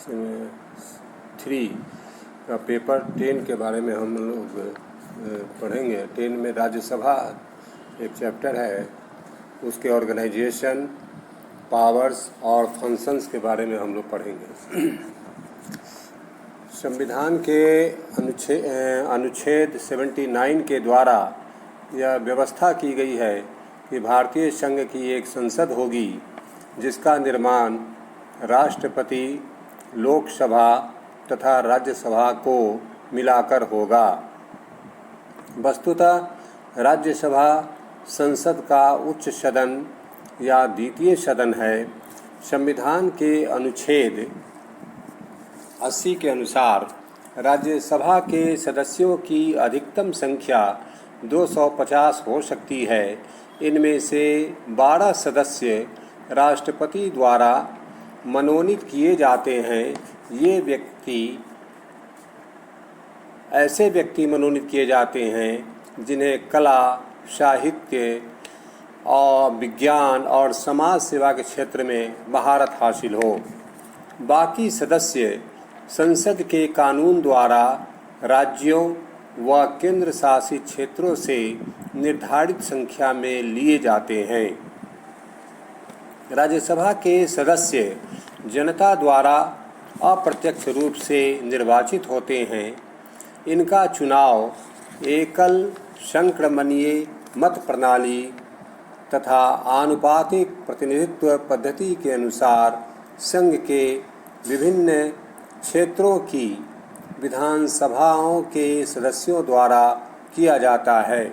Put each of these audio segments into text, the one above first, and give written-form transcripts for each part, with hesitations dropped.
3 का पेपर 10 के बारे में हम लोग पढ़ेंगे। 10 में राज्यसभा एक चैप्टर है, उसके ऑर्गेनाइजेशन, पावर्स और फंक्शंस के बारे में हम लोग पढ़ेंगे। संविधान के अनुच्छेद 79 के द्वारा यह व्यवस्था की गई है कि भारतीय संघ की एक संसद होगी जिसका निर्माण राष्ट्रपति, लोकसभा तथा राज्यसभा को मिलाकर होगा। वस्तुतः राज्यसभा संसद का उच्च सदन या द्वितीय सदन है। संविधान के अनुच्छेद 80 के अनुसार राज्यसभा के सदस्यों की अधिकतम संख्या 250 हो सकती है। इनमें से 12 सदस्य राष्ट्रपति द्वारा मनोनीत किए जाते हैं। ये ऐसे व्यक्ति मनोनीत किए जाते हैं जिन्हें कला, साहित्य और विज्ञान और समाज सेवा के क्षेत्र में महारत हासिल हो। बाकी सदस्य संसद के कानून द्वारा राज्यों व केंद्र शासित क्षेत्रों से निर्धारित संख्या में लिए जाते हैं। राज्यसभा के सदस्य जनता द्वारा अप्रत्यक्ष रूप से निर्वाचित होते हैं। इनका चुनाव एकल संक्रमणीय मत प्रणाली तथा आनुपातिक प्रतिनिधित्व पद्धति के अनुसार संघ के विभिन्न क्षेत्रों की विधानसभाओं के सदस्यों द्वारा किया जाता है।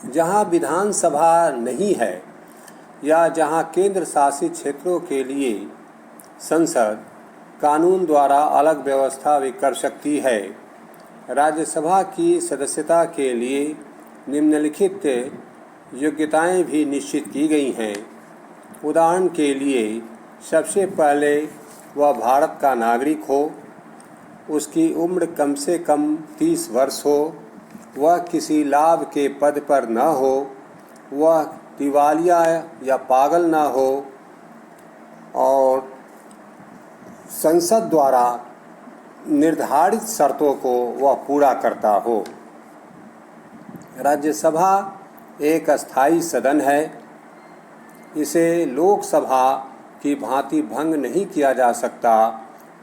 जहां विधानसभा नहीं है या जहां केंद्र शासित क्षेत्रों के लिए संसद कानून द्वारा अलग व्यवस्था भी कर सकती है। राज्यसभा की सदस्यता के लिए निम्नलिखित योग्यताएं भी निश्चित की गई हैं। उदाहरण के लिए सबसे पहले वह भारत का नागरिक हो, उसकी उम्र कम से कम 30 वर्ष हो, वह किसी लाभ के पद पर न हो, वह दिवालिया या पागल न हो और संसद द्वारा निर्धारित शर्तों को वह पूरा करता हो। राज्यसभा एक अस्थायी सदन है। इसे लोकसभा की भांति भंग नहीं किया जा सकता।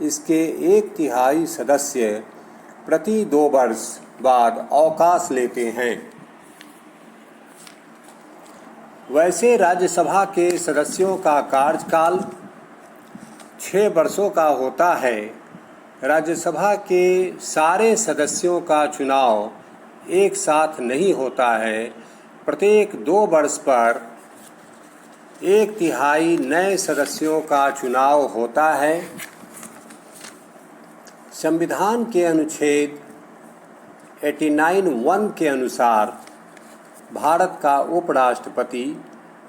इसके 1/3 सदस्य प्रति 2 वर्ष बाद अवकाश लेते हैं। वैसे राज्यसभा के सदस्यों का कार्यकाल 6 वर्षों का होता है। राज्यसभा के सारे सदस्यों का चुनाव एक साथ नहीं होता है। प्रत्येक 2 वर्ष पर 1/3 नए सदस्यों का चुनाव होता है। संविधान के अनुच्छेद 89(1) के अनुसार भारत का उपराष्ट्रपति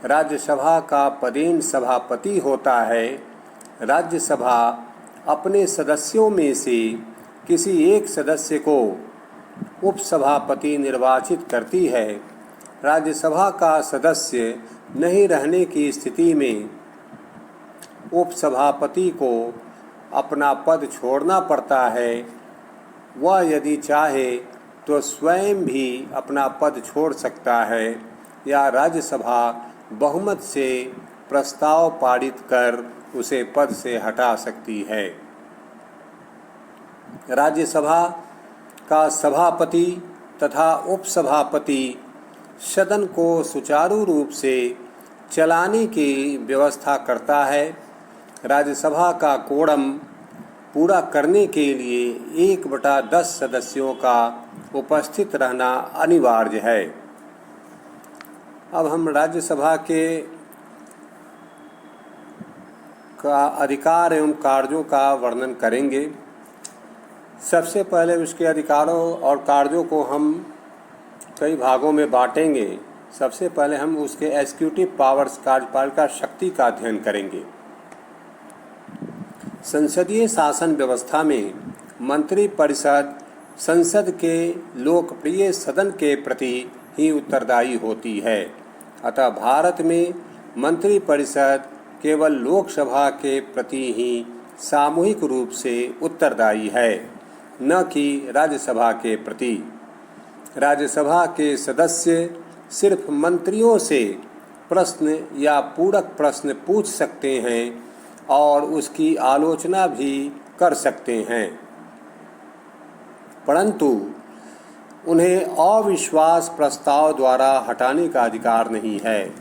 राज्यसभा का पदेन सभापति होता है। राज्यसभा अपने सदस्यों में से किसी एक सदस्य को उपसभापति निर्वाचित करती है। राज्यसभा का सदस्य नहीं रहने की स्थिति में उपसभापति को अपना पद छोड़ना पड़ता है। वह यदि चाहे तो स्वयं भी अपना पद छोड़ सकता है या राज्यसभा बहुमत से प्रस्ताव पारित कर उसे पद से हटा सकती है। राज्यसभा का सभापति तथा उपसभापति सदन को सुचारू रूप से चलाने की व्यवस्था करता है। राज्यसभा का कोरम पूरा करने के लिए 1/10 सदस्यों का उपस्थित रहना अनिवार्य है। अब हम राज्यसभा का अधिकार एवं कार्यों का वर्णन करेंगे। सबसे पहले उसके अधिकारों और कार्यों को हम कई भागों में बांटेंगे। सबसे पहले हम उसके एग्जीक्यूटिव पावर्स, कार्यपालिका शक्ति का अध्ययन करेंगे। संसदीय शासन व्यवस्था में मंत्रिपरिषद संसद के लोकप्रिय सदन के प्रति ही उत्तरदायी होती है। अतः भारत में मंत्रिपरिषद केवल लोकसभा के प्रति ही सामूहिक रूप से उत्तरदायी है, न कि राज्यसभा के प्रति। राज्यसभा के सदस्य सिर्फ मंत्रियों से प्रश्न या पूरक प्रश्न पूछ सकते हैं और उसकी आलोचना भी कर सकते हैं, परंतु उन्हें अविश्वास प्रस्ताव द्वारा हटाने का अधिकार नहीं है।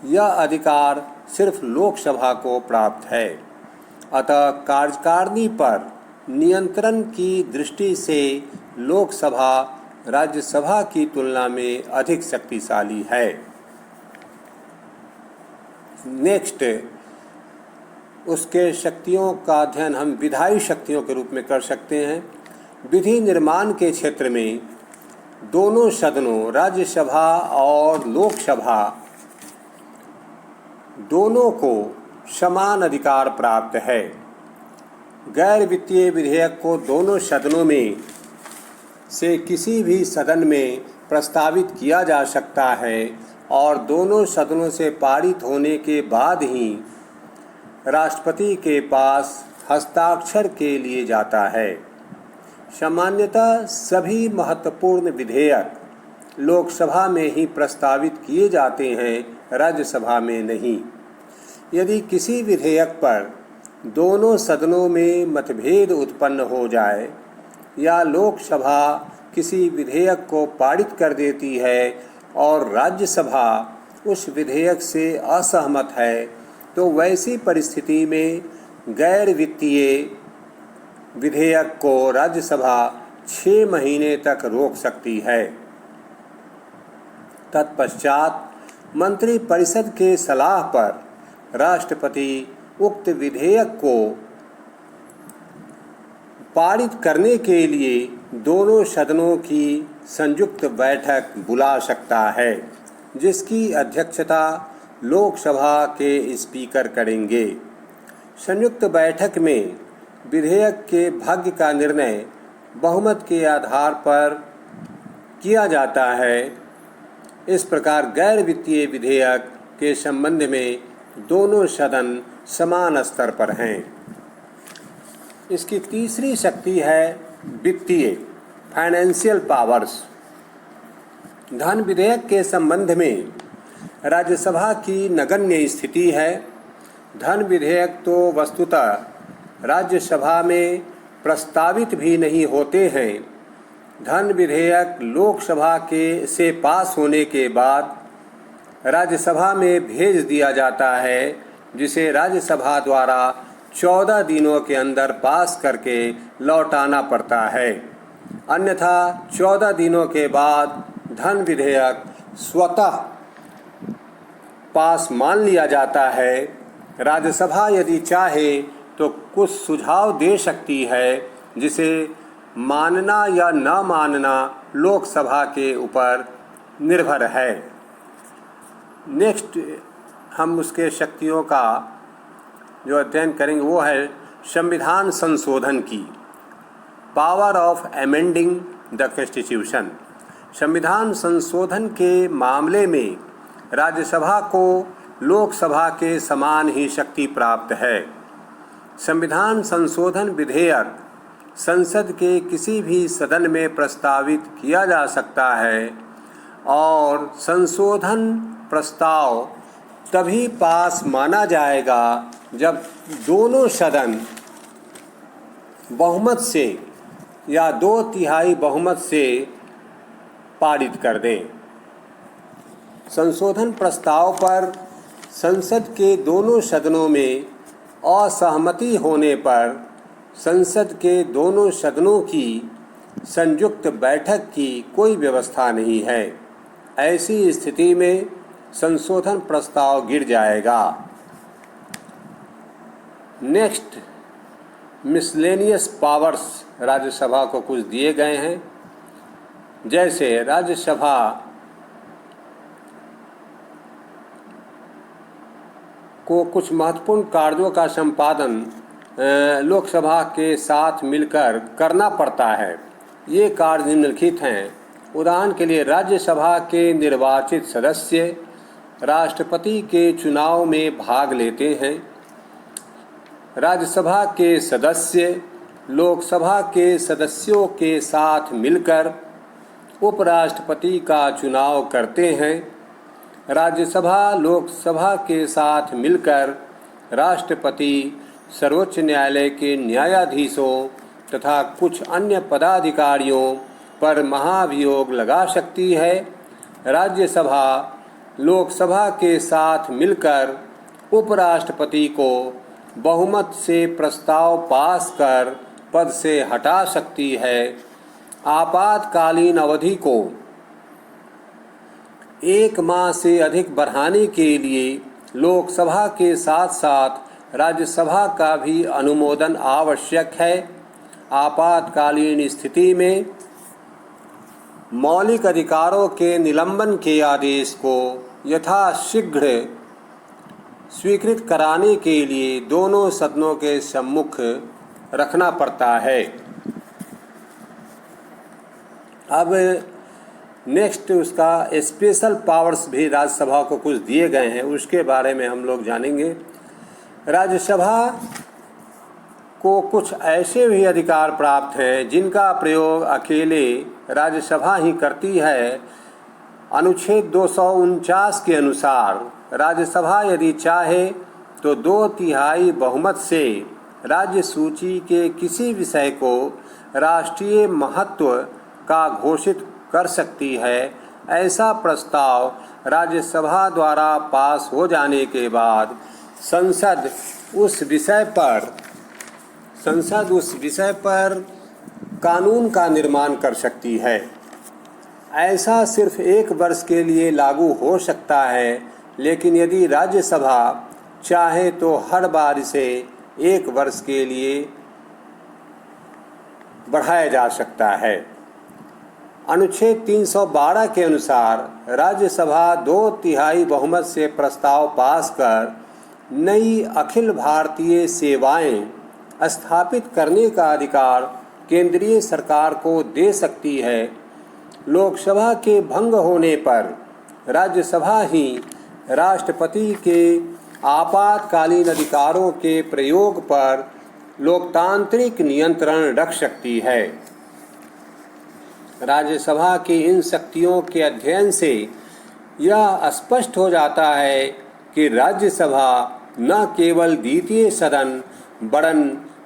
यह अधिकार सिर्फ लोकसभा को प्राप्त है। अतः कार्यकारिणी पर नियंत्रण की दृष्टि से लोकसभा राज्यसभा की तुलना में अधिक शक्तिशाली है। नेक्स्ट, उसके शक्तियों का अध्ययन हम विधायी शक्तियों के रूप में कर सकते हैं। विधि निर्माण के क्षेत्र में दोनों सदनों राज्यसभा और लोकसभा दोनों को समान अधिकार प्राप्त है। गैर वित्तीय विधेयक को दोनों सदनों में से किसी भी सदन में प्रस्तावित किया जा सकता है और दोनों सदनों से पारित होने के बाद ही राष्ट्रपति के पास हस्ताक्षर के लिए जाता है। सामान्यतः सभी महत्वपूर्ण विधेयक लोकसभा में ही प्रस्तावित किए जाते हैं, राज्यसभा में नहीं। यदि किसी विधेयक पर दोनों सदनों में मतभेद उत्पन्न हो जाए या लोकसभा किसी विधेयक को पारित कर देती है और राज्यसभा उस विधेयक से असहमत है, तो वैसी परिस्थिति में गैर वित्तीय विधेयक को राज्यसभा 6 महीने तक रोक सकती है। तत्पश्चात मंत्रिपरिषद के सलाह पर राष्ट्रपति उक्त विधेयक को पारित करने के लिए दोनों सदनों की संयुक्त बैठक बुला सकता है, जिसकी अध्यक्षता लोकसभा के स्पीकर करेंगे। संयुक्त बैठक में विधेयक के भाग्य का निर्णय बहुमत के आधार पर किया जाता है। इस प्रकार गैर वित्तीय विधेयक के संबंध में दोनों सदन समान स्तर पर हैं। इसकी तीसरी शक्ति है वित्तीय, फाइनेंशियल पावर्स। धन विधेयक के संबंध में राज्यसभा की नगण्य स्थिति है। धन विधेयक तो वस्तुतः राज्यसभा में प्रस्तावित भी नहीं होते हैं। धन विधेयक लोकसभा के से पास होने के बाद राज्यसभा में भेज दिया जाता है, जिसे राज्यसभा द्वारा 14 दिनों के अंदर पास करके लौटाना पड़ता है। अन्यथा 14 दिनों के बाद धन विधेयक स्वतः पास मान लिया जाता है। राज्यसभा यदि चाहे तो कुछ सुझाव दे सकती है, जिसे मानना या न मानना लोकसभा के ऊपर निर्भर है। नेक्स्ट, हम उसके शक्तियों का जो अध्ययन करेंगे वो है संविधान संशोधन की, पावर ऑफ एमेंडिंग द कॉन्स्टिट्यूशन। संविधान संशोधन के मामले में राज्यसभा को लोकसभा के समान ही शक्ति प्राप्त है। संविधान संशोधन विधेयक संसद के किसी भी सदन में प्रस्तावित किया जा सकता है और संशोधन प्रस्ताव तभी पास माना जाएगा जब दोनों सदन बहुमत से या 2/3 बहुमत से पारित कर दें। संशोधन प्रस्ताव पर संसद के दोनों सदनों में असहमति होने पर संसद के दोनों सदनों की संयुक्त बैठक की कोई व्यवस्था नहीं है। ऐसी स्थिति में संशोधन प्रस्ताव गिर जाएगा। नेक्स्ट, मिसलेनियस पावर्स राज्यसभा को कुछ दिए गए हैं। जैसे राज्यसभा को कुछ महत्वपूर्ण कार्यों का संपादन लोकसभा के साथ मिलकर करना पड़ता है। ये कार्य निम्नलिखित हैं। उदाहरण के लिए राज्यसभा के निर्वाचित सदस्य राष्ट्रपति के चुनाव में भाग लेते हैं। राज्यसभा के सदस्य लोकसभा के सदस्यों के साथ मिलकर उपराष्ट्रपति का चुनाव करते हैं। राज्यसभा लोकसभा के साथ मिलकर राष्ट्रपति सर्वोच्च न्यायालय के न्यायाधीशों तथा कुछ अन्य पदाधिकारियों पर महाभियोग लगा सकती है। राज्यसभा लोकसभा के साथ मिलकर उपराष्ट्रपति को बहुमत से प्रस्ताव पास कर पद से हटा सकती है। आपातकालीन अवधि को 1 माह से अधिक बढ़ाने के लिए लोकसभा के साथ साथ राज्यसभा का भी अनुमोदन आवश्यक है। आपातकालीन स्थिति में मौलिक अधिकारों के निलंबन के आदेश को यथाशीघ्र स्वीकृत कराने के लिए दोनों सदनों के सम्मुख रखना पड़ता है। अब नेक्स्ट उसका स्पेशल पावर्स भी राज्यसभा को कुछ दिए गए हैं, उसके बारे में हम लोग जानेंगे। राज्यसभा को कुछ ऐसे भी अधिकार प्राप्त हैं जिनका प्रयोग अकेले राज्यसभा ही करती है। अनुच्छेद 249 के अनुसार राज्यसभा यदि चाहे तो 2/3 बहुमत से राज्य सूची के किसी विषय को राष्ट्रीय महत्व का घोषित कर सकती है। ऐसा प्रस्ताव राज्यसभा द्वारा पास हो जाने के बाद संसद उस विषय पर कानून का निर्माण कर सकती है। ऐसा सिर्फ 1 वर्ष के लिए लागू हो सकता है, लेकिन यदि राज्यसभा चाहे तो हर बार इसे 1 वर्ष के लिए बढ़ाया जा सकता है। अनुच्छेद 312 के अनुसार राज्यसभा 2/3 बहुमत से प्रस्ताव पास कर नई अखिल भारतीय सेवाएं स्थापित करने का अधिकार केंद्रीय सरकार को दे सकती है। लोकसभा के भंग होने पर राज्यसभा ही राष्ट्रपति के आपातकालीन अधिकारों के प्रयोग पर लोकतांत्रिक नियंत्रण रख सकती है। राज्यसभा की इन शक्तियों के अध्ययन से यह स्पष्ट हो जाता है कि राज्यसभा न केवल द्वितीय सदन वरन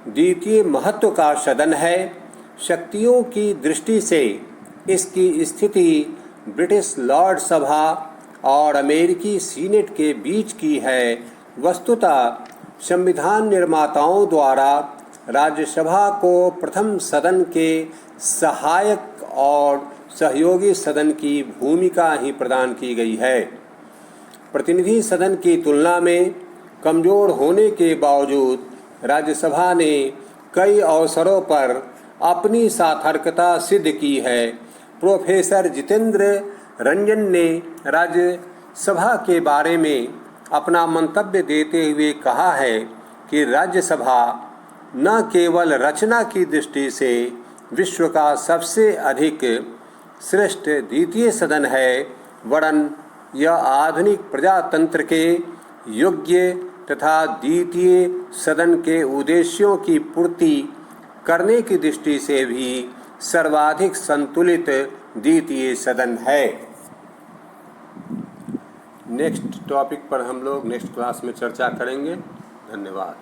द्वितीय महत्व का सदन है। शक्तियों की दृष्टि से इसकी स्थिति ब्रिटिश लॉर्ड सभा और अमेरिकी सीनेट के बीच की है। वस्तुतः संविधान निर्माताओं द्वारा राज्यसभा को प्रथम सदन के सहायक और सहयोगी सदन की भूमिका ही प्रदान की गई है। प्रतिनिधि सदन की तुलना में कमजोर होने के बावजूद राज्यसभा ने कई अवसरों पर अपनी सार्थकता सिद्ध की है। प्रोफेसर जितेंद्र रंजन ने राज्यसभा के बारे में अपना मंतव्य देते हुए कहा है कि राज्यसभा न केवल रचना की दृष्टि से विश्व का सबसे अधिक श्रेष्ठ द्वितीय सदन है, वरन यह आधुनिक प्रजातंत्र के योग्य तथा द्वितीय सदन के उद्देश्यों की पूर्ति करने की दृष्टि से भी सर्वाधिक संतुलित द्वितीय सदन है। नेक्स्ट टॉपिक पर हम लोग नेक्स्ट क्लास में चर्चा करेंगे। धन्यवाद।